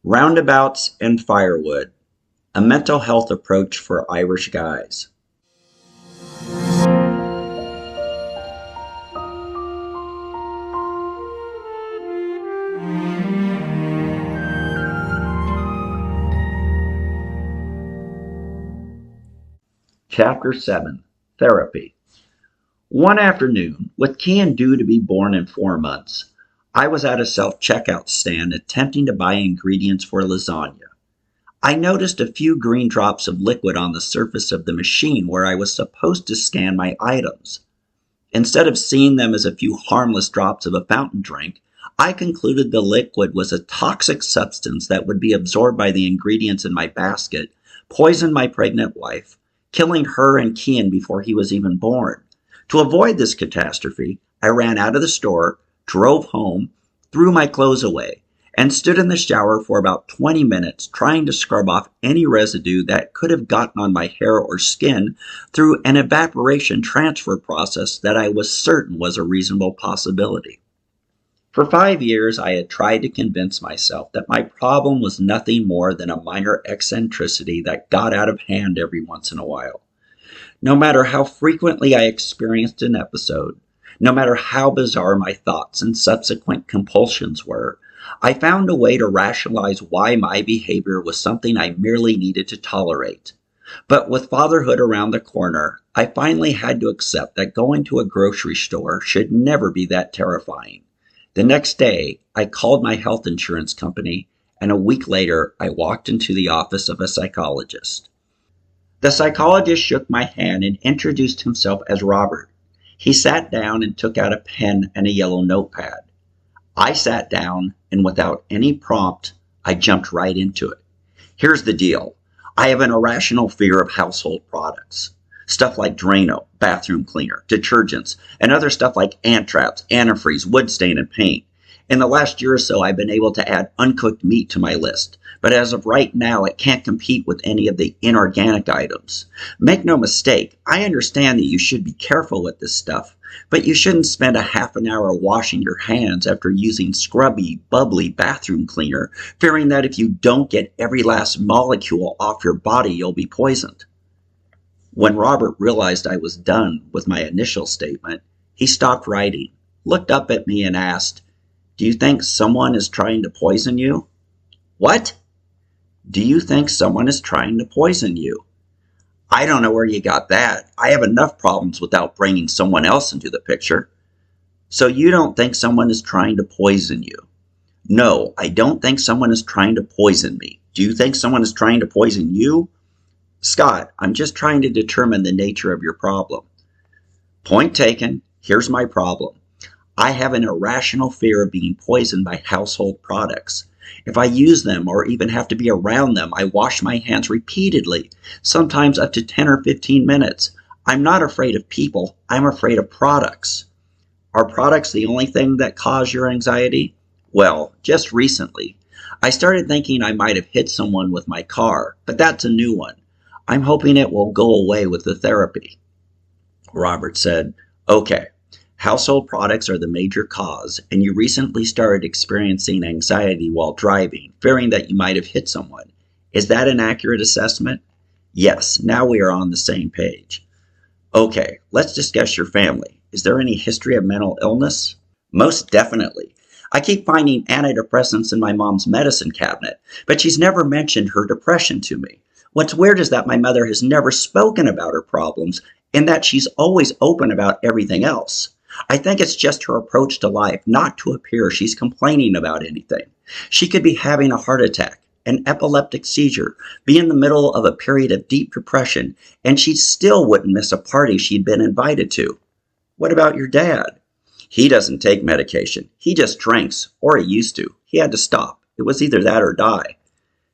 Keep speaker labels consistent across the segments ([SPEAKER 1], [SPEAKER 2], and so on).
[SPEAKER 1] Roundabouts and Firewood, a mental health approach for Irish guys. Chapter 7, Therapy. One afternoon, with Kian due to be born in 4 months, I was at a self-checkout stand attempting to buy ingredients for lasagna. I noticed a few green drops of liquid on the surface of the machine where I was supposed to scan my items. Instead of seeing them as a few harmless drops of a fountain drink, I concluded the liquid was a toxic substance that would be absorbed by the ingredients in my basket, poison my pregnant wife, killing her and Kian before he was even born. To avoid this catastrophe, I ran out of the store, drove home, threw my clothes away, and stood in the shower for about 20 minutes trying to scrub off any residue that could have gotten on my hair or skin through an evaporation transfer process that I was certain was a reasonable possibility. For 5 years, I had tried to convince myself that my problem was nothing more than a minor eccentricity that got out of hand every once in a while. No matter how frequently I experienced an episode, no matter how bizarre my thoughts and subsequent compulsions were, I found a way to rationalize why my behavior was something I merely needed to tolerate. But with fatherhood around the corner, I finally had to accept that going to a grocery store should never be that terrifying. The next day, I called my health insurance company, and a week later, I walked into the office of a psychologist. The psychologist shook my hand and introduced himself as Robert. He sat down and took out a pen and a yellow notepad. I sat down, and without any prompt, I jumped right into it. Here's the deal. I have an irrational fear of household products. Stuff like Drano, bathroom cleaner, detergents, and other stuff like ant traps, antifreeze, wood stain, and paint. In the last year or so, I've been able to add uncooked meat to my list, but as of right now, it can't compete with any of the inorganic items. Make no mistake, I understand that you should be careful with this stuff, but you shouldn't spend a half an hour washing your hands after using scrubby, bubbly bathroom cleaner, fearing that if you don't get every last molecule off your body, you'll be poisoned. When Robert realized I was done with my initial statement, he stopped writing, looked up at me and asked, "Do you think someone is trying to poison you?" "What?" "Do you think someone is trying to poison you?" "I don't know where you got that. I have enough problems without bringing someone else into the picture." "So you don't think someone is trying to poison you?" "No, I don't think someone is trying to poison me. Do you think someone is trying to poison you?" "Scott, I'm just trying to determine the nature of your problem." "Point taken. Here's my problem. I have an irrational fear of being poisoned by household products. If I use them or even have to be around them, I wash my hands repeatedly, sometimes up to 10 or 15 minutes. I'm not afraid of people. I'm afraid of products." "Are products the only thing that cause your anxiety?" "Well, just recently. I started thinking I might have hit someone with my car, but that's a new one. I'm hoping it will go away with the therapy." Robert said, "Okay. Household products are the major cause, and you recently started experiencing anxiety while driving, fearing that you might have hit someone. Is that an accurate assessment?" "Yes, now we are on the same page." "Okay, let's discuss your family. Is there any history of mental illness?" "Most definitely. I keep finding antidepressants in my mom's medicine cabinet, but she's never mentioned her depression to me. What's weird is that my mother has never spoken about her problems, and that she's always open about everything else. I think it's just her approach to life not to appear she's complaining about anything. She could be having a heart attack, an epileptic seizure, be in the middle of a period of deep depression, and she still wouldn't miss a party she'd been invited to." "What about your dad?" "He doesn't take medication. He just drinks, or he used to. He had to stop. It was either that or die."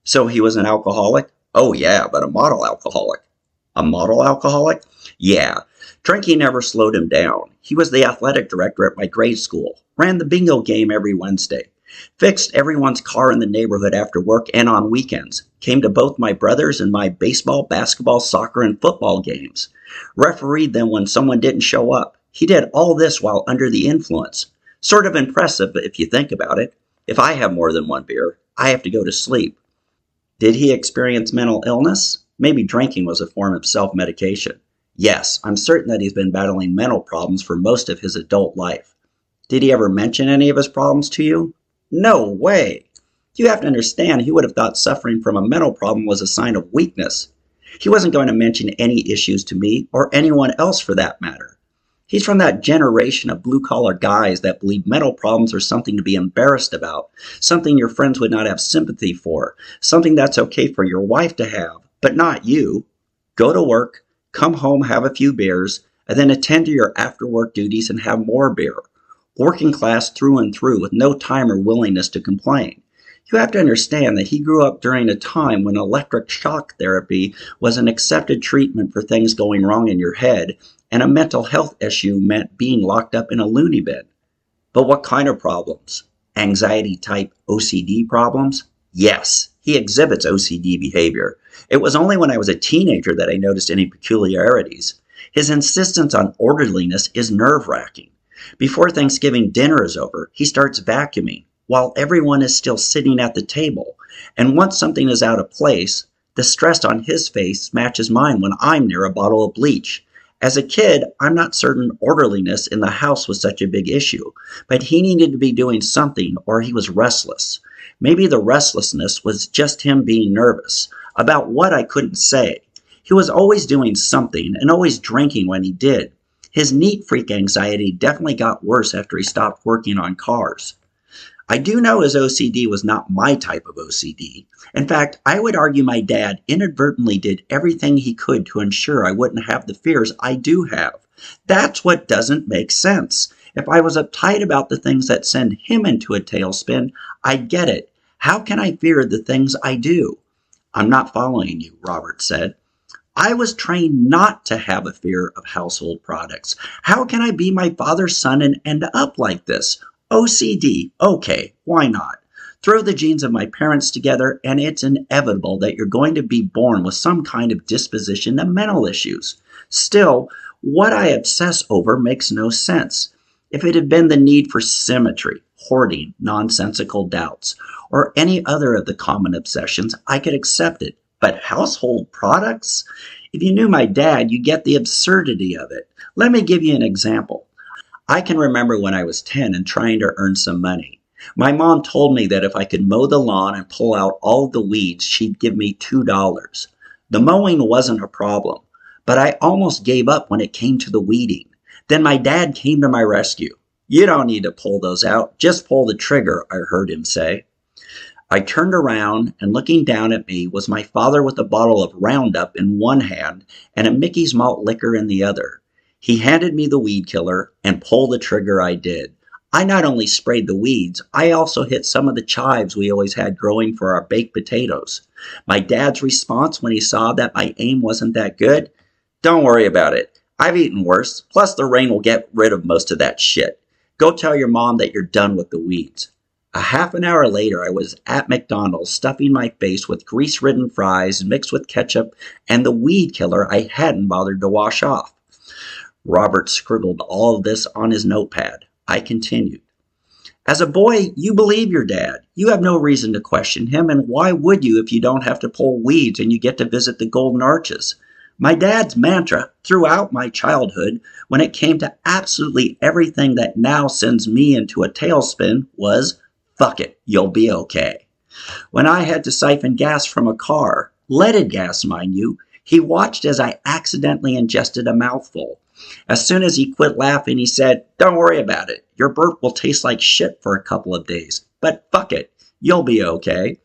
[SPEAKER 1] "So he was an alcoholic?" "Oh yeah, but a model alcoholic." "A model alcoholic?" "Yeah. Drinking never slowed him down. He was the athletic director at my grade school, ran the bingo game every Wednesday, fixed everyone's car in the neighborhood after work and on weekends, came to both my brothers and my baseball, basketball, soccer, and football games, refereed them when someone didn't show up. He did all this while under the influence. Sort of impressive if you think about it. If I have more than one beer, I have to go to sleep. Did he experience mental illness? Maybe drinking was a form of self-medication. Yes, I'm certain that he's been battling mental problems for most of his adult life. Did he ever mention any of his problems to you? No way! You have to understand, he would have thought suffering from a mental problem was a sign of weakness. He wasn't going to mention any issues to me, or anyone else for that matter. He's from that generation of blue-collar guys that believe mental problems are something to be embarrassed about, something your friends would not have sympathy for, something that's okay for your wife to have, but not you. Go to work, come home, have a few beers, and then attend to your after-work duties and have more beer. Working class through and through with no time or willingness to complain. You have to understand that he grew up during a time when electric shock therapy was an accepted treatment for things going wrong in your head, and a mental health issue meant being locked up in a loony bin. But what kind of problems? Anxiety-type OCD problems? Yes, he exhibits OCD behavior. It was only when I was a teenager that I noticed any peculiarities. His insistence on orderliness is nerve-wracking. Before Thanksgiving dinner is over, he starts vacuuming, while everyone is still sitting at the table. And once something is out of place, the stress on his face matches mine when I'm near a bottle of bleach. As a kid, I'm not certain orderliness in the house was such a big issue, but he needed to be doing something or he was restless. Maybe the restlessness was just him being nervous. About what I couldn't say. He was always doing something and always drinking when he did. His neat freak anxiety definitely got worse after he stopped working on cars. I do know his OCD was not my type of OCD. In fact, I would argue my dad inadvertently did everything he could to ensure I wouldn't have the fears I do have. That's what doesn't make sense. If I was uptight about the things that send him into a tailspin, I get it. How can I fear the things I do? I'm not following you, Robert said. I was trained not to have a fear of household products. How can I be my father's son and end up like this? OCD, okay, why not? Throw the genes of my parents together and it's inevitable that you're going to be born with some kind of disposition to mental issues. Still, what I obsess over makes no sense. If it had been the need for symmetry, hoarding, nonsensical doubts, or any other of the common obsessions, I could accept it. But household products? If you knew my dad, you get the absurdity of it. Let me give you an example. I can remember when I was 10 and trying to earn some money. My mom told me that if I could mow the lawn and pull out all the weeds, she'd give me $2. The mowing wasn't a problem, but I almost gave up when it came to the weeding. Then my dad came to my rescue. You don't need to pull those out, just pull the trigger, I heard him say. I turned around, and looking down at me was my father with a bottle of Roundup in one hand and a Mickey's malt liquor in the other. He handed me the weed killer, and pull the trigger I did. I not only sprayed the weeds, I also hit some of the chives we always had growing for our baked potatoes. My dad's response when he saw that my aim wasn't that good? Don't worry about it. I've eaten worse, plus the rain will get rid of most of that shit. Go tell your mom that you're done with the weeds. A half an hour later, I was at McDonald's stuffing my face with grease-ridden fries mixed with ketchup and the weed killer I hadn't bothered to wash off. Robert scribbled all of this on his notepad. I continued. As a boy, you believe your dad. You have no reason to question him, and why would you if you don't have to pull weeds and you get to visit the Golden Arches? My dad's mantra throughout my childhood, when it came to absolutely everything that now sends me into a tailspin, was, fuck it, you'll be okay. When I had to siphon gas from a car, leaded gas, mind you, he watched as I accidentally ingested a mouthful. As soon as he quit laughing, he said, don't worry about it. Your burp will taste like shit for a couple of days. But fuck it, you'll be okay.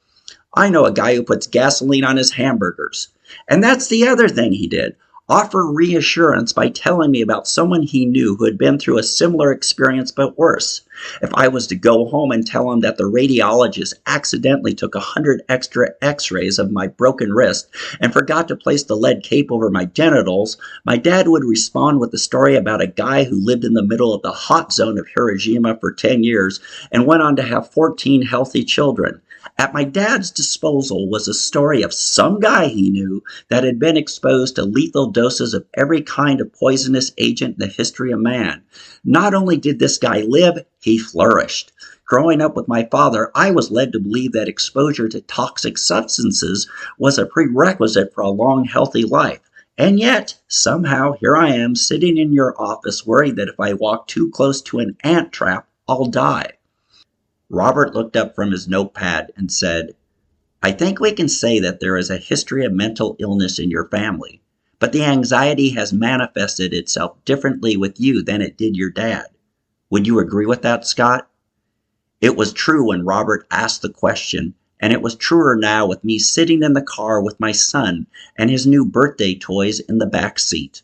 [SPEAKER 1] I know a guy who puts gasoline on his hamburgers. And that's the other thing he did. Offer reassurance by telling me about someone he knew who had been through a similar experience but worse. If I was to go home and tell him that the radiologist accidentally took 100 extra x-rays of my broken wrist and forgot to place the lead cape over my genitals, my dad would respond with a story about a guy who lived in the middle of the hot zone of Hiroshima for 10 years and went on to have 14 healthy children. At my dad's disposal was a story of some guy he knew that had been exposed to lethal doses of every kind of poisonous agent in the history of man. Not only did this guy live, he flourished. Growing up with my father, I was led to believe that exposure to toxic substances was a prerequisite for a long, healthy life. And yet, somehow, here I am sitting in your office worried that if I walk too close to an ant trap, I'll die. Robert looked up from his notepad and said, I think we can say that there is a history of mental illness in your family, but the anxiety has manifested itself differently with you than it did your dad. Would you agree with that, Scott? It was true when Robert asked the question, and it was truer now with me sitting in the car with my son and his new birthday toys in the back seat.